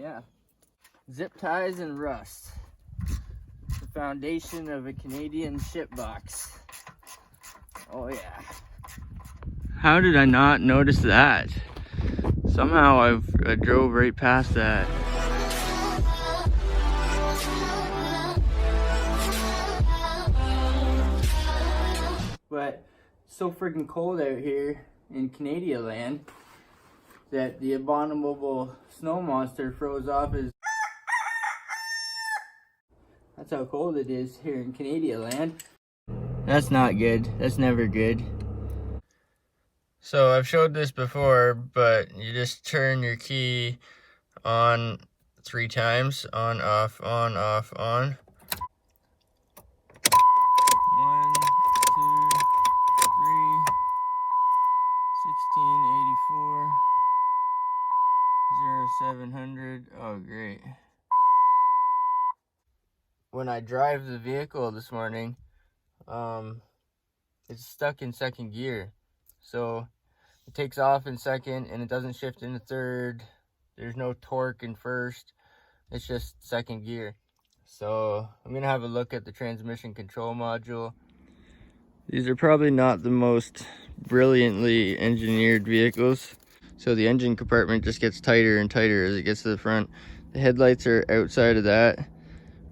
Yeah. Zip ties and rust. The foundation of a Canadian ship box. Oh yeah. How did I not notice that? Somehow I drove right past that. But it's so freaking cold out here in Canada land that the abominable snow monster froze off his. That's how cold it is here in Canada land. That's not good. That's never good. So I've showed this before, but you just turn your key on 3 times. On, off, on, off, on. 1, 2, 3. 1684. 0700. Oh, great. When I drive the vehicle this morning, it's stuck in 2nd gear. So it takes off in 2nd and it doesn't shift into 3rd. There's no torque in 1st. It's just 2nd gear. So I'm gonna have a look at the transmission control module. These are probably not the most brilliantly engineered vehicles. So the engine compartment just gets tighter and tighter as it gets to the front. The headlights are outside of that.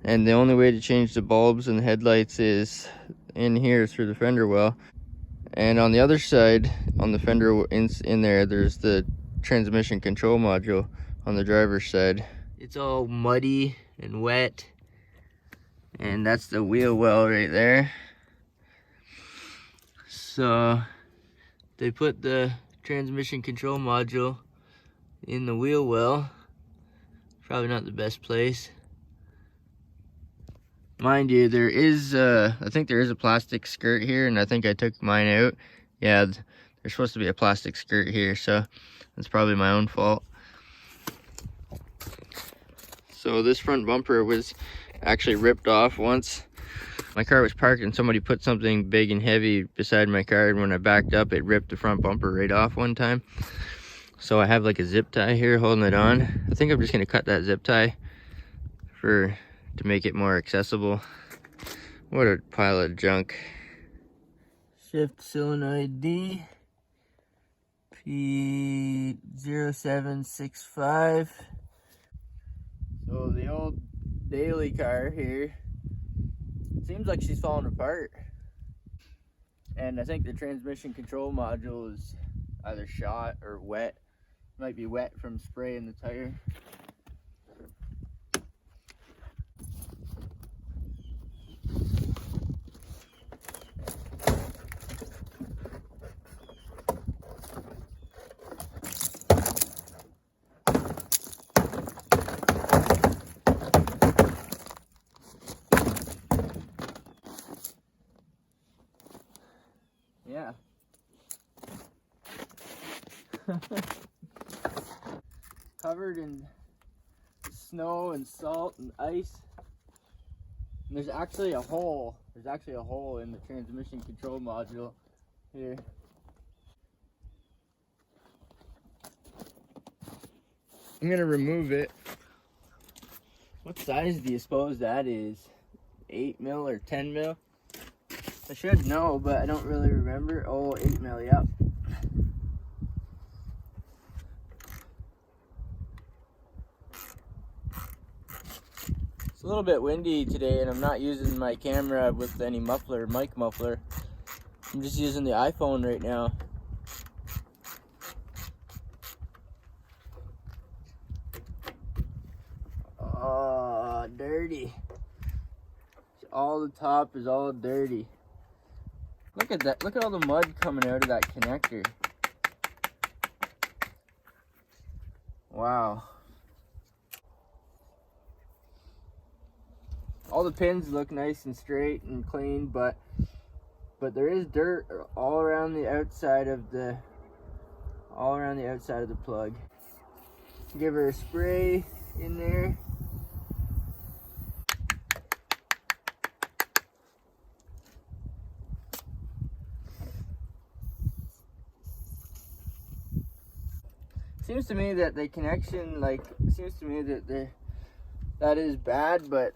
And the only way to change the bulbs and the headlights is in here through the fender well. And on the other side, on the fender in there, there's the transmission control module on the driver's side. It's all muddy and wet. And that's the wheel well right there. So they put the transmission control module in the wheel well. Probably not the best place. Mind you, there is, I think there is a plastic skirt here, and I think I took mine out. Yeah, there's supposed to be a plastic skirt here, so that's probably my own fault. So this front bumper was actually ripped off once. My car was parked and somebody put something big and heavy beside my car, and when I backed up, it ripped the front bumper right off one time. So I have like a zip tie here holding it on. I think I'm just gonna cut that zip tie to make it more accessible. What a pile of junk. Shift solenoid D, P0765. So the old daily car here, seems like she's falling apart. And I think the transmission control module is either shot or wet. Might be wet from spraying the tire. Yeah. Covered in snow and salt and ice. And there's actually a hole. There's actually a hole in the transmission control module here. I'm gonna remove it. What size do you suppose that is? 8 mil or 10 mil? I should know, but I don't really remember. Oh, 8 mil, yep. It's a little bit windy today, and I'm not using my camera with any mic muffler. I'm just using the iPhone right now. Oh, dirty. All the top is all dirty. Look at that. Look at all the mud coming out of that connector. Wow. All the pins look nice and straight and clean, but there is dirt all around the outside of the plug. Give her a spray in there. Seems to me that the connection, like, seems to me that that is bad, but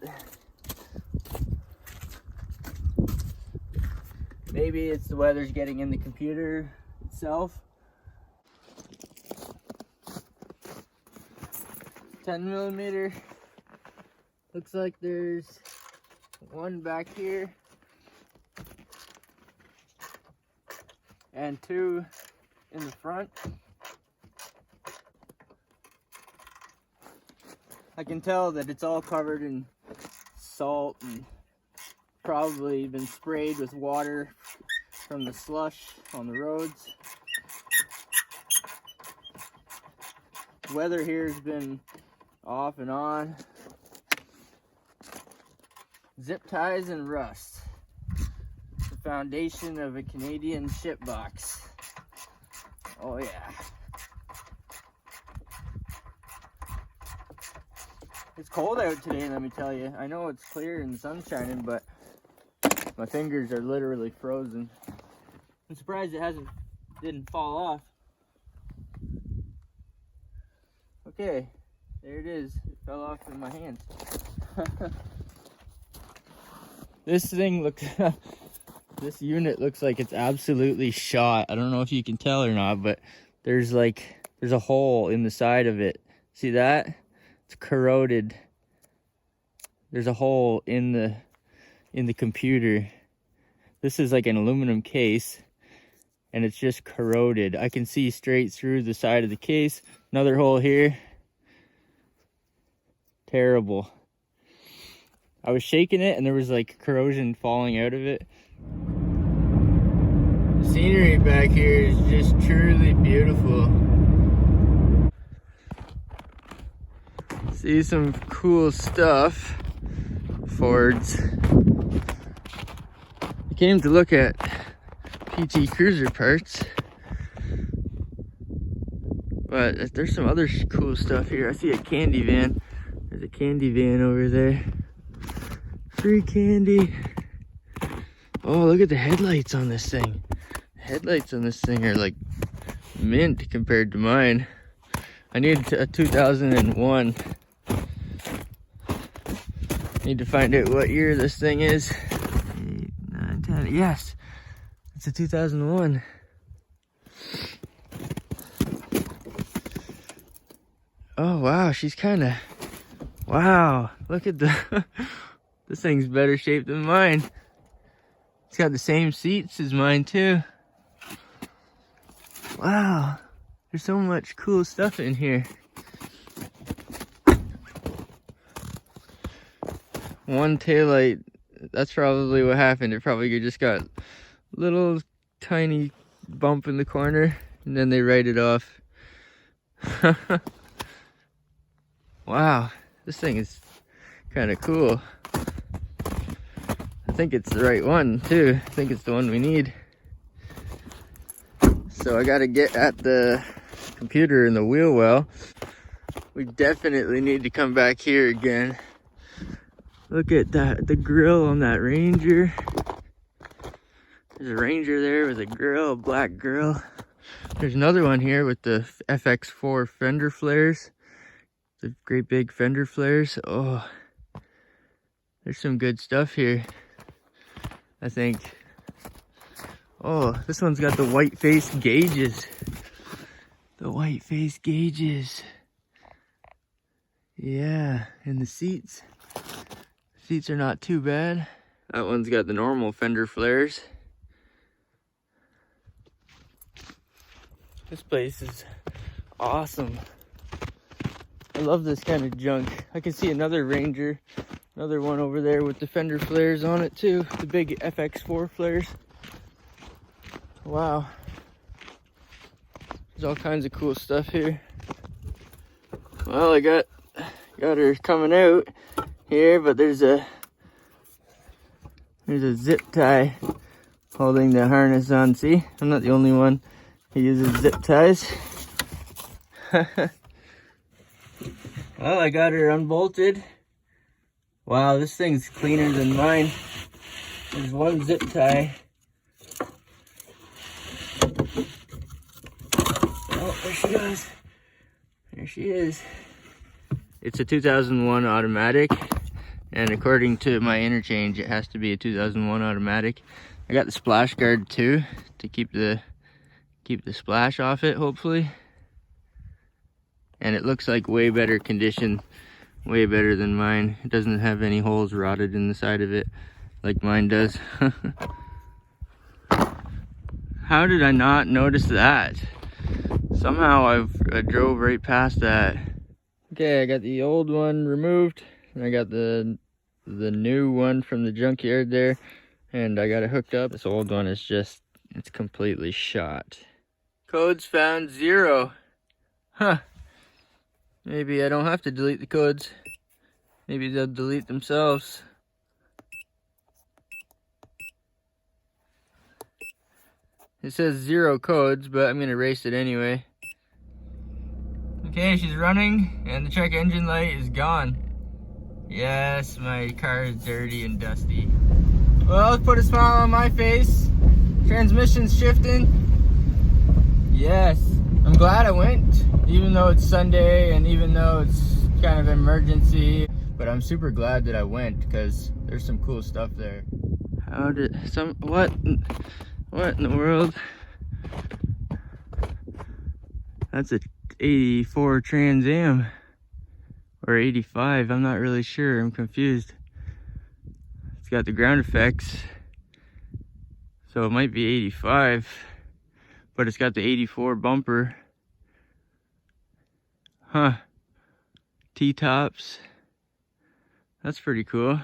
maybe it's the weather's getting in the computer itself. 10mm. Looks like there's one back here and two in the front. I can tell that it's all covered in salt and probably been sprayed with water from the slush on the roads. Weather here has been off and on. Zip ties and rust. The foundation of a Canadian ship box. Oh yeah. It's cold out today, let me tell you. I know it's clear and the sun's shining, but my fingers are literally frozen. I'm surprised it didn't fall off. Okay, there it is. It fell off in my hands. This thing looks, this unit looks like it's absolutely shot. I don't know if you can tell or not, but there's a hole in the side of it. See that? It's corroded. There's a hole in the computer. This is like an aluminum case, and it's just corroded. I can see straight through the side of the case. Another hole here. Terrible. I was shaking it and there was like corrosion falling out of it. The scenery back here is just truly beautiful. See some cool stuff. Fords. I came to look at PT Cruiser parts, but there's some other cool stuff here. I see a candy van. There's a candy van over there. Free candy. Oh, look at the headlights on this thing. The headlights on this thing are like mint compared to mine. I need a 2001. Need to find out what year this thing is. 8, 9, 10. Yes, it's a 2001. Oh wow, she's kind of, wow, look at the this thing's better shape than mine. It's got the same seats as mine too. Wow, there's so much cool stuff in here. One taillight, that's probably what happened. It probably just got a little tiny bump in the corner and then they write it off. Wow, this thing is kind of cool. I think it's the right one too. I think it's the one we need. So I gotta get at the computer in the wheel well. We definitely need to come back here again. Look at that, the grill on that Ranger. There's a Ranger there with a grill, a black grill. There's another one here with the FX4 fender flares. The great big fender flares. Oh, there's some good stuff here, I think. Oh, this one's got the white face gauges. The white face gauges. Yeah, and the seats. Seats are not too bad. That one's got the normal fender flares. This place is awesome. I love this kind of junk. I can see another Ranger, another one over there with the fender flares on it too. The big FX4 flares. Wow. There's all kinds of cool stuff here. Well, I got her coming out here, but there's a zip tie holding the harness on. See, I'm not the only one who uses zip ties. Well, I got her unbolted. Wow, this thing's cleaner than mine. There's one zip tie. Oh, there she goes. There she is. It's a 2001 automatic, and according to my interchange, it has to be a 2001 automatic. I got the splash guard too to keep the splash off it, hopefully. And it looks like way better condition, way better than mine. It doesn't have any holes rotted in the side of it like mine does. How did I not notice that? Somehow I drove right past that. Okay, I got the old one removed, and I got the new one from the junkyard there, and I got it hooked up. This old one is just, it's completely shot. Codes found 0. Huh. Maybe I don't have to delete the codes. Maybe they'll delete themselves. It says 0 codes, but I'm gonna erase it anyway. Okay, she's running, and the check engine light is gone. Yes, my car is dirty and dusty. Well, let's put a smile on my face. Transmission's shifting. Yes, I'm glad I went, even though it's Sunday and even though it's kind of an emergency. But I'm super glad that I went, because there's some cool stuff there. How did what in the world? That's a 84 Trans Am, or 85, I'm not really sure, I'm confused. It's got the ground effects, so it might be 85, but it's got the 84 bumper. Huh, T-tops, that's pretty cool.